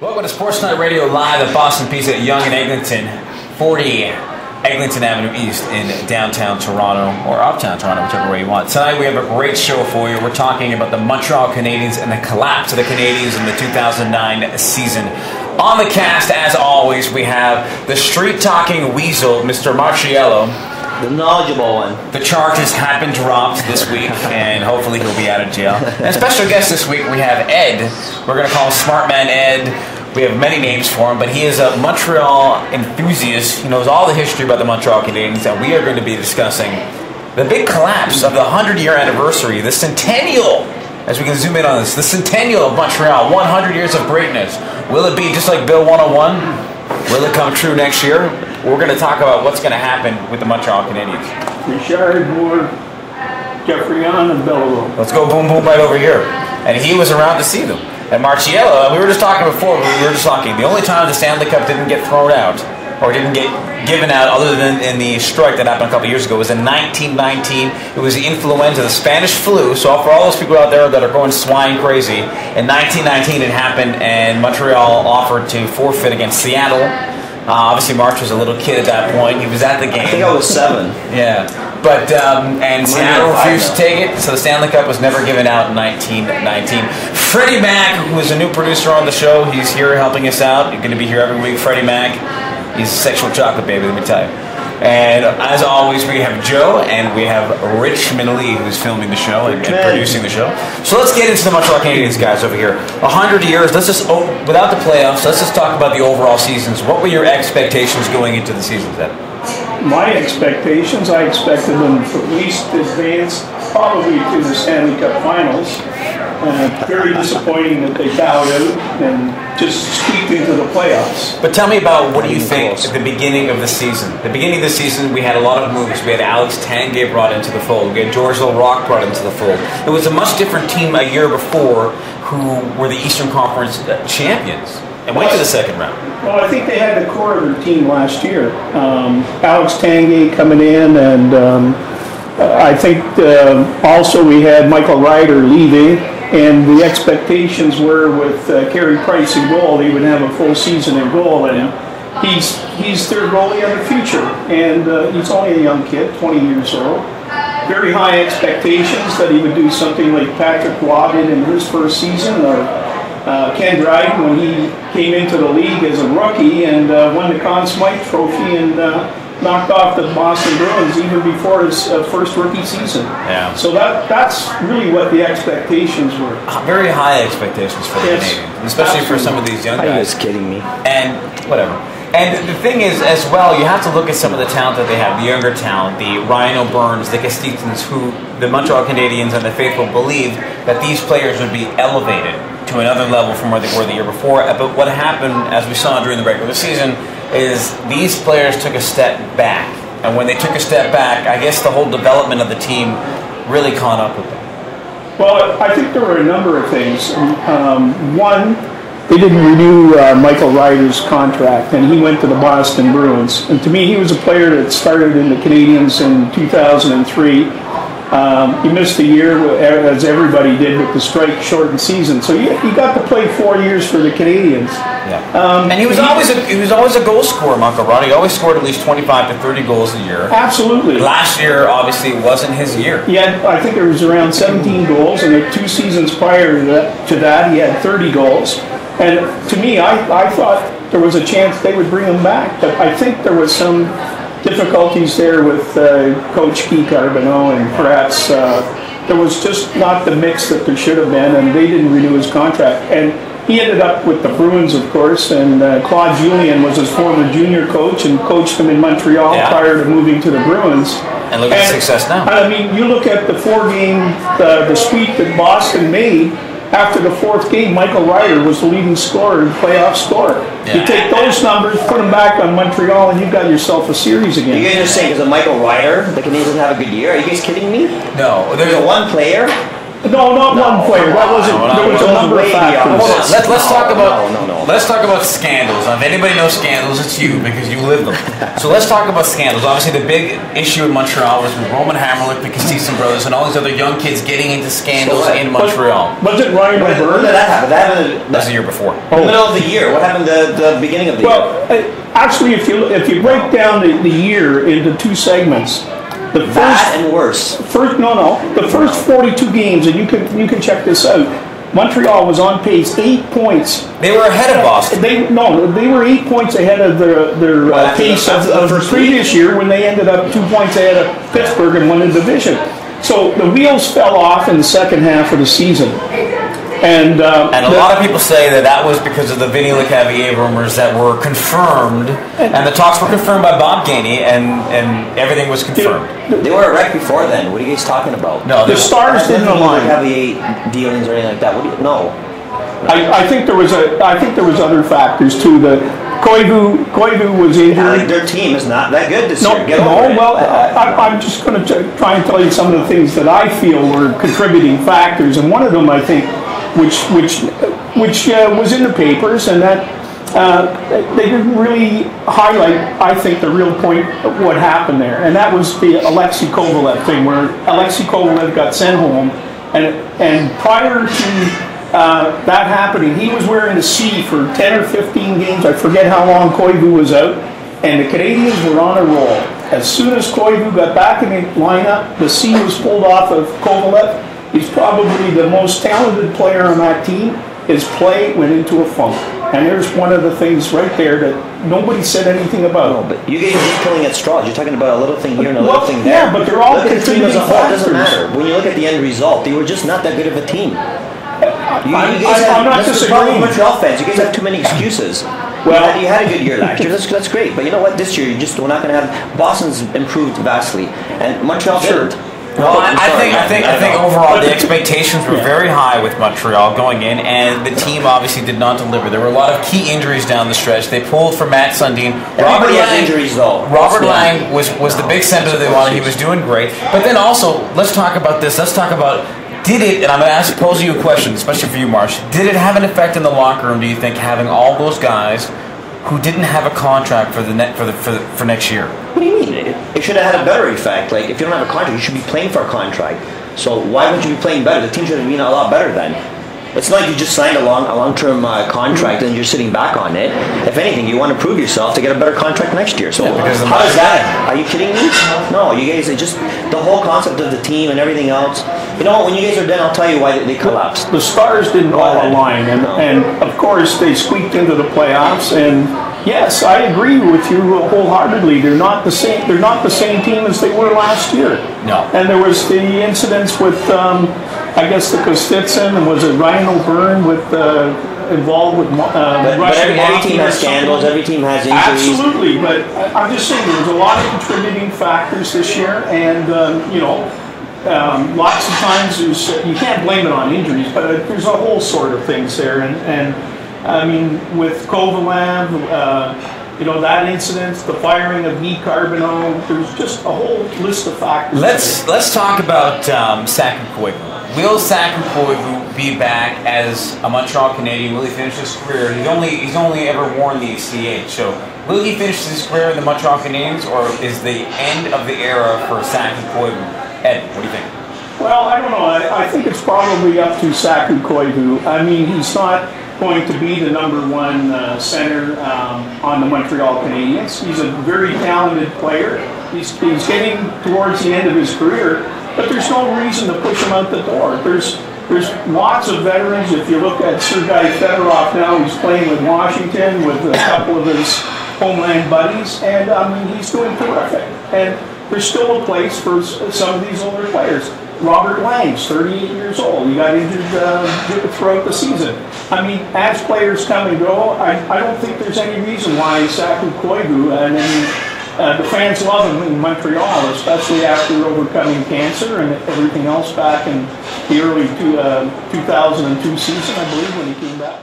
Welcome to Sports Night Radio Live at Boston Pizza at Yonge and Eglinton, 40 Eglinton Avenue East in downtown Toronto, or uptown Toronto, whichever way you want. Tonight we have a great show for you. We're talking about the Montreal Canadiens and the collapse of the Canadiens in the 2009 season. On the cast, as always, we have the street-talking weasel, Mr. Marciello. The knowledgeable one. The charges have been dropped this week, and hopefully he'll be out of jail. And a special guest this week, we have Ed. We're going to call him Smart Man Ed. We have many names for him, but he is a Montreal enthusiast. He knows all the history about the Montreal Canadiens, and we are going to be discussing the big collapse of the 100-year anniversary, the centennial, as we can zoom in on this, the centennial of Montreal, 100 years of greatness. Will it be just like Bill 101? Will it come true next year? We're going to talk about what's going to happen with the Montreal Canadiens. Richard, Moore, Jeffrey Yon, and Belleville. Let's go boom boom right over here. And he was around to see them. And Marciello, we were just talking before, the only time the Stanley Cup didn't get thrown out, or didn't get given out other than in the strike that happened a couple years ago, was in 1919. It was the influenza, the Spanish flu. So for all those people out there that are going swine crazy, in 1919 it happened, and Montreal offered to forfeit against Seattle. Obviously, March was a little kid at that point. He was at the game. I think I was 7. Yeah. But, and Seattle refused to take it, so the Stanley Cup was never given out in 1919. Freddie Mac, who is a new producer on the show, he's here helping us out. He's going to be here every week. Freddie Mac, he's a sexual chocolate baby, let me tell you. And as always, we have Joe, and we have Richmond Lee, who's filming the show and producing the show. So let's get into the Montreal Canadiens guys over here. 100 years, let's just, without the playoffs, let's just talk about the overall seasons. What were your expectations going into the season then? My expectations, I expected them to at least advance probably to the Stanley Cup Finals. Very disappointing that they bowed out and just squeaked into the playoffs. But tell me about what do you think at the beginning of the season? The beginning of the season, we had a lot of moves. We had Alex Tanguay brought into the fold. We had George Laraque brought into the fold. It was a much different team a year before who were the Eastern Conference champions and went to the second round. Well, I think they had the core of their team last year. Alex Tanguay coming in, and I think also we had Michael Ryder leaving. And the expectations were with Carey Price in goal, they would have a full season in goal, and he's their goalie of the future. And he's only a young kid, 20 years old. Very high expectations that he would do something like Patrick Waugh did in his first season, or Ken Dryden when he came into the league as a rookie and won the Conn Smythe Trophy and knocked off the Boston Bruins even before his first rookie season. Yeah. So that's really what the expectations were. Very high expectations for the Canadiens, especially for some of these young guys. Are you guys kidding me? And whatever. And the thing is, as well, you have to look at some of the talent that they have, the younger talent, the Ryan O'Byrnes, the Castitans, who the Montreal Canadiens and the faithful believed that these players would be elevated to another level from where they were the year before. But what happened, as we saw during the regular season, is these players took a step back. And when they took a step back, I guess the whole development of the team really caught up with them. Well, I think there were a number of things. One, they didn't renew Michael Ryder's contract, and he went to the Boston Bruins. And to me, he was a player that started in the Canadiens in 2003. He missed a year, as everybody did, with the strike-shortened season. So he got to play 4 years for the Canadiens. Yeah. And he was always a goal scorer, Michael Ryder. He always scored at least 25 to 30 goals a year. Absolutely. Last year, obviously, wasn't his year. He had, I think it was around 17 goals, and the 2 seasons prior to that, he had 30 goals. And to me, I thought there was a chance they would bring him back, but I think there was some difficulties there with Coach Guy Carbonneau, and perhaps there was just not the mix that there should have been, and they didn't renew his contract. And he ended up with the Bruins, of course, and Claude Julien was his former junior coach and coached him in Montreal prior to moving to the Bruins. And look at the success now. I mean, you look at the 4-game, the sweep that Boston made. After the 4th game, Michael Ryder was the leading scorer and playoff scorer. Yeah. You take those numbers, put them back on Montreal, and you've got yourself a series again. You guys are saying because of Michael Ryder, the Canadiens have a good year? Are you guys kidding me? No. There's a one player No, not one player. That wasn't. There was a number of factors. Hold on. Let's talk about No. let's talk about scandals. Now, if anybody knows scandals, it's you because you live them. So let's talk about scandals. Obviously, the big issue in Montreal was with Roman Hammerlick, the Castillo brothers, and all these other young kids getting into scandals in Montreal. Was it Ryan When O'Byrne? did that happen? That happened That's the year before. in the middle of the year. What happened the beginning of the year? Well, actually, if you break down the year into two segments, the Bad and worse. the first 42 games, and you can check this out. Montreal was on pace 8 points. They were ahead of Boston. They were 8 points ahead of their pace of the previous year when they ended up 2 points ahead of Pittsburgh and won the division. So the wheels fell off in the second half of the season. And a lot of people say that was because of the Vinny LeCavier rumors that were confirmed, and the talks were confirmed by Bob Gainey, and everything was confirmed. They were a wreck before then. What are you guys talking about? No, the stars didn't align. Cavier dealings or anything like that. No. I think there was other factors too. The Koivu was injured. Their team is not that good this year. I'm just going to try and tell you some of the things that I feel were contributing factors, and one of them I think, which was in the papers, and that they didn't really highlight, I think, the real point of what happened there, and that was the Alexei Kovalev thing, where Alexei Kovalev got sent home, and prior to that happening, he was wearing a C for 10 or 15 games. I forget how long Koivu was out, and the Canadians were on a roll. As soon as Koivu got back in the lineup, the C was pulled off of Kovalev. He's probably the most talented player on that team. His play went into a funk. And there's one of the things right there that nobody said anything about. No, but you guys are just pulling at straws. You're talking about a little thing here and a little thing there. Yeah, but they're all contributing factors. It doesn't matter. When you look at the end result, they were just not that good of a team. I'm not disagreeing. Montreal fans, you guys have too many excuses. Well, you had a good year last year. That's great. But you know what? This year, we're not going to have. Boston's improved vastly, and Montreal didn't. Well, I think overall the expectations were very high with Montreal going in, and the team obviously did not deliver. There were a lot of key injuries down the stretch. They pulled for Matt Sundin. Robert has injuries though. Robert Lang was the big center they wanted. He was doing great. But then also, let's talk about this. Let's talk about, did it, and I'm going to pose you a question, especially for you, Marsh, did it have an effect in the locker room, do you think, having all those guys who didn't have a contract for next year? What do you mean? It should have had a better effect. Like, if you don't have a contract, you should be playing for a contract. So why would you be playing better? The team should have been a lot better then. It's not like you just signed a long-term contract and you're sitting back on it. If anything, you want to prove yourself to get a better contract next year. So how is that? Are you kidding me? No, you guys, just the whole concept of the team and everything else. You know what, when you guys are done, I'll tell you why they collapsed. The stars didn't all align, and of course they squeaked into the playoffs. And yes, I agree with you wholeheartedly. They're not the same. They're not the same team as they were last year. No. And there was the incidents with, I guess, the Kostitsin, and was it Ryan O'Byrne involved with Russian every team has scandals. Every team has injuries. Absolutely, but I'm just saying there was a lot of contributing factors this year, and lots of times you can't blame it on injuries, but there's a whole sort of things there, and I mean with Kovalev, that incident, the firing of Guy Carbonneau, there's just a whole list of factors. Let's talk about Saku Koivu. Will Saku Koivu be back as a Montreal Canadian? Will he finish his career? He's only ever worn the CH. So will he finish his career in the Montreal Canadiens, or is the end of the era for Saku Koivu? Ed, what do you think? Well, I don't know. I think it's probably up to Saku Koivu. I mean, he's not going to be the number one center on the Montreal Canadiens. He's a very talented player. He's getting towards the end of his career, but there's no reason to push him out the door. There's lots of veterans. If you look at Sergei Fedorov now, he's playing with Washington with a couple of his homeland buddies, and I mean, he's doing terrific. And there's still a place for some of these older players. Robert Lang's 38 years old. He got injured throughout the season. I mean, as players come and go, I don't think there's any reason why Saku Koivu, and the fans love him in Montreal, especially after overcoming cancer and everything else back in the early 2002 season, I believe, when he came back.